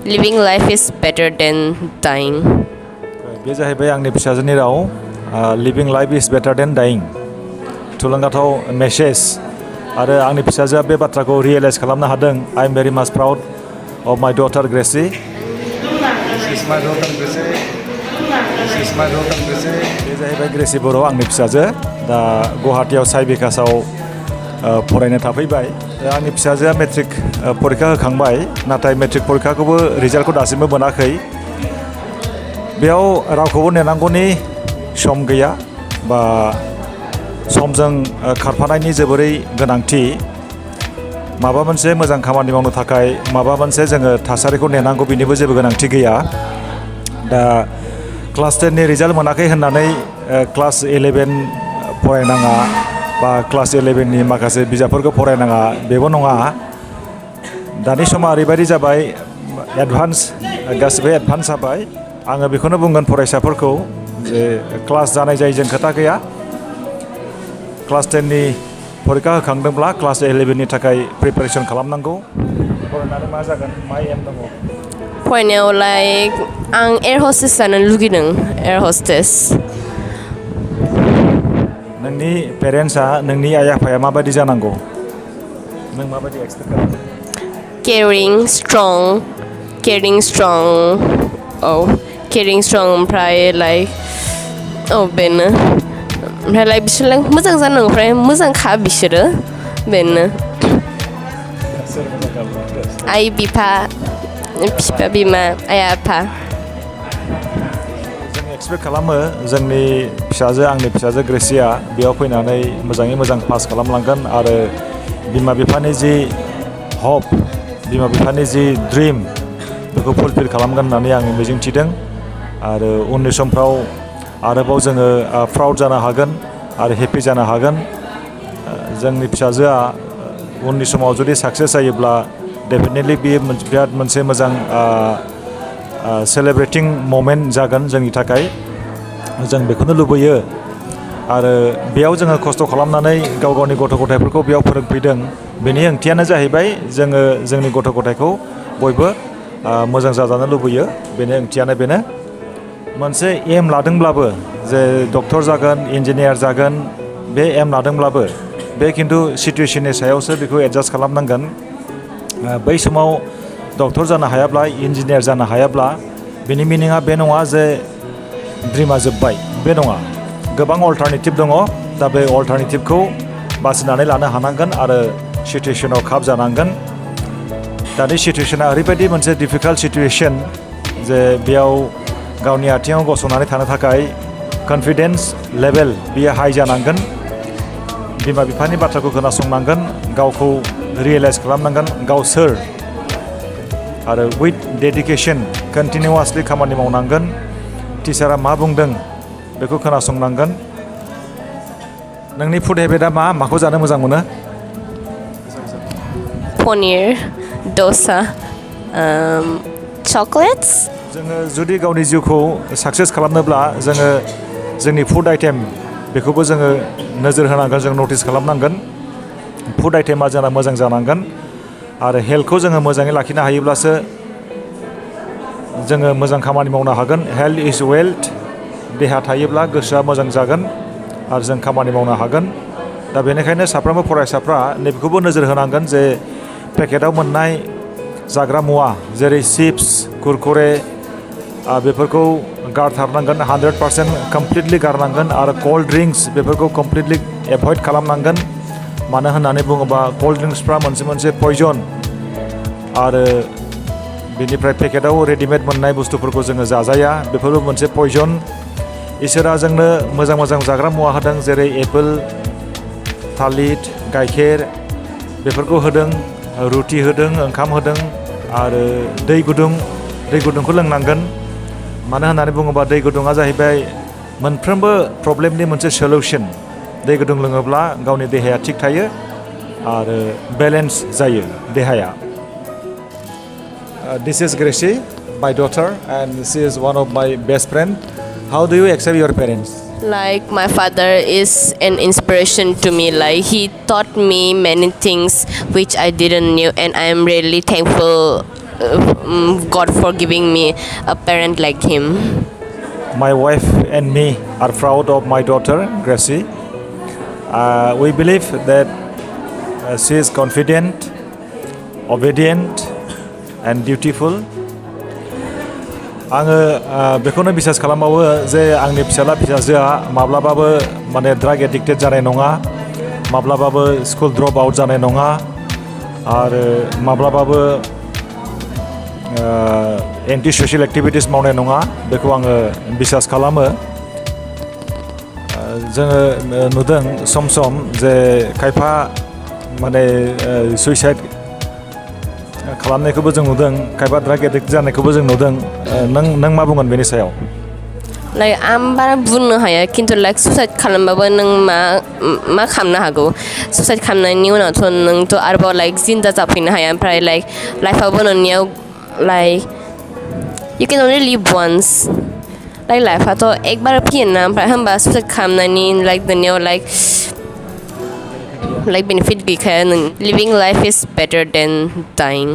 Living life is better than dying. बे जाहैबाय आंनि फिसाजोनि राव लिभिं लाइफ इज बेटार देन डाइं थुलुंगाथाव मेसेज आरो आंनि फिसाजोआ बे बाथ्राखौ रियेलाइज खालामनो हादों आइ एम भेरि माच प्राउड अफ माय डटार ग्रेसि बे जाहैबाय ग्रेसि बर' आंनि फिसाजो दा गुवाहाटीयाव साइ बिकासाव फरायनो थाफैबाय आंनि फिसाजोआ मेट्रिक परिखा होखांबाय नाथाय मेट्रिक परिखाखौबो रिजाल्टखौ दासिमबो मोनाखै बेयाव रावखौबो नेनांगौनि सम गैया बा समजों खारफानायनि जोबोरै गोनांथि माबा मोनसे मोजां खामानि मावनो थाखाय माबा मोनसे जोङो थासारिखौ नेनांगौ बिनिबो जेबो गोनांथि गैया दा क्लास 10नि रिजाल्ट मोनाखै होननानै क्लास 11 फरायनाङा बा क्लास 11नि माखासे बिजाबफोरखौ फरायनाङा बेबो नङा दानि समा ओरैबायदि जाबाय एडभान्स गासिबो एडभान्स जाबाय आङो बेखौनो बुंगोन फरायसाफोरखौ जे क्लास जानाय जायैजों खोथा गैया क्लास 10नि परिखा होखांदोंब्ला क्लास 11नि थाखाय प्रिपेरेसन खालामनांगौ फरायनानै मा जागोन मा एम दङ फरायनायावलाय आं एयार हस्टेस जानो लुगैदों एयार हस्टेस नोंनि पेरेन्ट्सआ नोंनि आइ आफाया माबायदि जानांगौ नों माबायदि एक्सपेक्ट खालामो caring strong ओमफ्राय बेनो ओमफ्राय बिसोरलाय मोजां जानांगौ ओमफ्राय मोजांखा बिसोरो बेनो आइ बिफा बिमा आइ आफा जों एक्सपेक्ट खालामो जोंनि फिसाजो आंनि फिसाजो ग्रेसिया बेयाव फैनानै मोजाङै मोजां पास खालामलांगोन आरो बिमा बिफानि जि हप बिमा बिफानि जि ड्रिम बेखौ फुलफिल खालामगोन होननानै आं मिजिंथिदों आरो उननि समफ्राव आरोबाव जोङो प्राउड जानो हागोन आरो हेपि जानो हागोन जोंनि फिसाजोआ उननि समाव जुदि साक्सेस जायोब्ला डेफिनेटलि बेयो बिराद मोनसे मोजां सेलेब्रेटिं मोमेन्ट जागोन जोंनि थाखाय जों बेखौनो लुबैयो आरो बेयाव जोङो खस्थ' खालामनानै गाव गावनि गथ' गथायफोरखौ बेयाव फोरोंफैदों बेनि ओंथियानो जाहैबाय जोङो जोंनि गथ' गथायखौ बयबो मोजां जाजानो लुबैयो बेनि ओंथियानो बेनो मोनसे एम लादोंब्लाबो जे डक्टर जागोन इन्जिनियार जागोन बे एम लादोंब्लाबो बे खिन्थु सिटुवेसननि सायावसो बेखौ एडजास्ट खालामनांगोन बै समाव डक्टर जानो हायाब्ला इन्जिनियार जानो हायाब्ला बेनि मिनिङा बे नङा जे ड्रिमा जोब्बाय बे नङा गोबां अल्टारनेटिभ दङ दा बे अल्टारनेटिभखौ बासिनानै लानो हानांगोन आरो सिटुवेसनाव खाब जानांगोन दानि सिटुवेसना ओरैबायदि मोनसे डिफिकाल्ट सिटुवेसन जे बेयाव गावनि आथिङाव गसंनानै थानो थाखाय कनफिडेन्स लेभेल बियो हाई जानांगोन बिमा बिफानि बाथ्राखौ खोनासंनांगोन गावखौ रियेलाइज खालामनांगोन गाव सोर आरो उइथ डेडिकेसन कन्टिनिउवासलि खामानि मावनांगोन टिचारा मा बुंदों बेखौ खोनासंनांगोन नोंनि फुड हेबिटआ माखौ जानो मोजां मोनो पनिर दसा चकलेट्स जोङो जुदि गावनि जिउखौ साक्सेस खालामनोब्ला जोङो जोंनि फुड आइटेम बेखौबो जोङो नोजोर होनांगोन जों नटिस खालामनांगोन फुड आइटेमा जोंना मोजां जानांगोन आरो हेल्थखौ जोङो मोजाङै लाखिनो हायोब्लासो जोङो मोजां खामानि मावनो हागोन हेल्थ इज वेल्थ देहा थायोब्ला गोसोआ मोजां जागोन आरो जों खामानि मावनो हागोन दा बेनिखायनो साफ्रोमबो फरायसाफ्रा नैबेखौबो नोजोर होनांगोन जे पेकेटाव मोननाय जाग्रा मुवा जेरै चिप्स कुरकुरे बेफोरखौ गारथारनांगोन 100% कमप्लिटलि गारनांगोन आरो कोल्ड ड्रिंक्स बेफोरखौ कमप्लिटलि एभयड खालामनांगोन मानो होननानै बुङोबा कोल्ड ड्रिंक्सफ्रा मोनसे पयजन आरो बेनिफ्राय पेकेटाव रेडिमेड मोननाय बुस्थुफोरखौ जोङो जाजाया बेफोरबो मोनसे पयजन इसोरा जोंनो मोजां मोजां जाग्रा मुवा होदों जेरै एपोल थालिर गाइखेर बेफोरखौ होदों रुटि होदों ओंखाम होदों आरो दै गुदुंखौ लोंनांगोन मानो होननानै बुङोबा दै गुदुङा जाहैबाय मोनफ्रोमबो प्रब्लेमनि मोनसे सलिउसन दै गुदुं लोङोब्ला गावनि देहाया थिग थायो आरो बेलेन्स जायो देहाया This is Gracie, my daughter, and she is one of my best friend. How do you accept your parents? Like my father is an inspiration to me. Like he taught me many things which I didn't knew, and I am really thankful God for giving me a parent like him. My wife and me are proud of my daughter, Gracie. We believe that she is confident, obedient, and dutiful. आङो बेखौनो बिसास खालामबावो जे आंनि फिसाला फिसाजोआ माब्लाबाबो माने ड्राग एडिक्टेड जानाय नङा, माब्लाबाबो स्कुल ड्रप आउट जानाय नङा आरो माब्लाबाबो एन्टि ससियेल एक्टिभिटिस मावनाय नङा बेखौ आङो बिसास खालामो। जोङो नुदों सम सम जे खायफा माने सुइसाइड खालामनायखौबो जों नुदों, खायफा ड्राग एडिक्ट जानायखौबो जों नुदों। नों मा बुंगोन बेनि सायाव? लाइक आं बारा बुंनो हाया खिन्थु लाइक सुसाइड खालामबाबो नों मा खालामनो हागौ? सुसाइड खालामनायनि उनावथ' नोंथ' आरोबाव लाइक जिन्दा जाफैनो हाया, ओमफ्राय लाइक लाइफआबो नोंनियाव like you can only live once. Like लाइफआथ' एकबार फैयोना, ओमफ्राय होमबा सुसाइड खालामनायनि लाइक नोंनियाव लाइक बेनिफिट गैखाया। लिभिं लाइफ इज बेटार देन डाइं।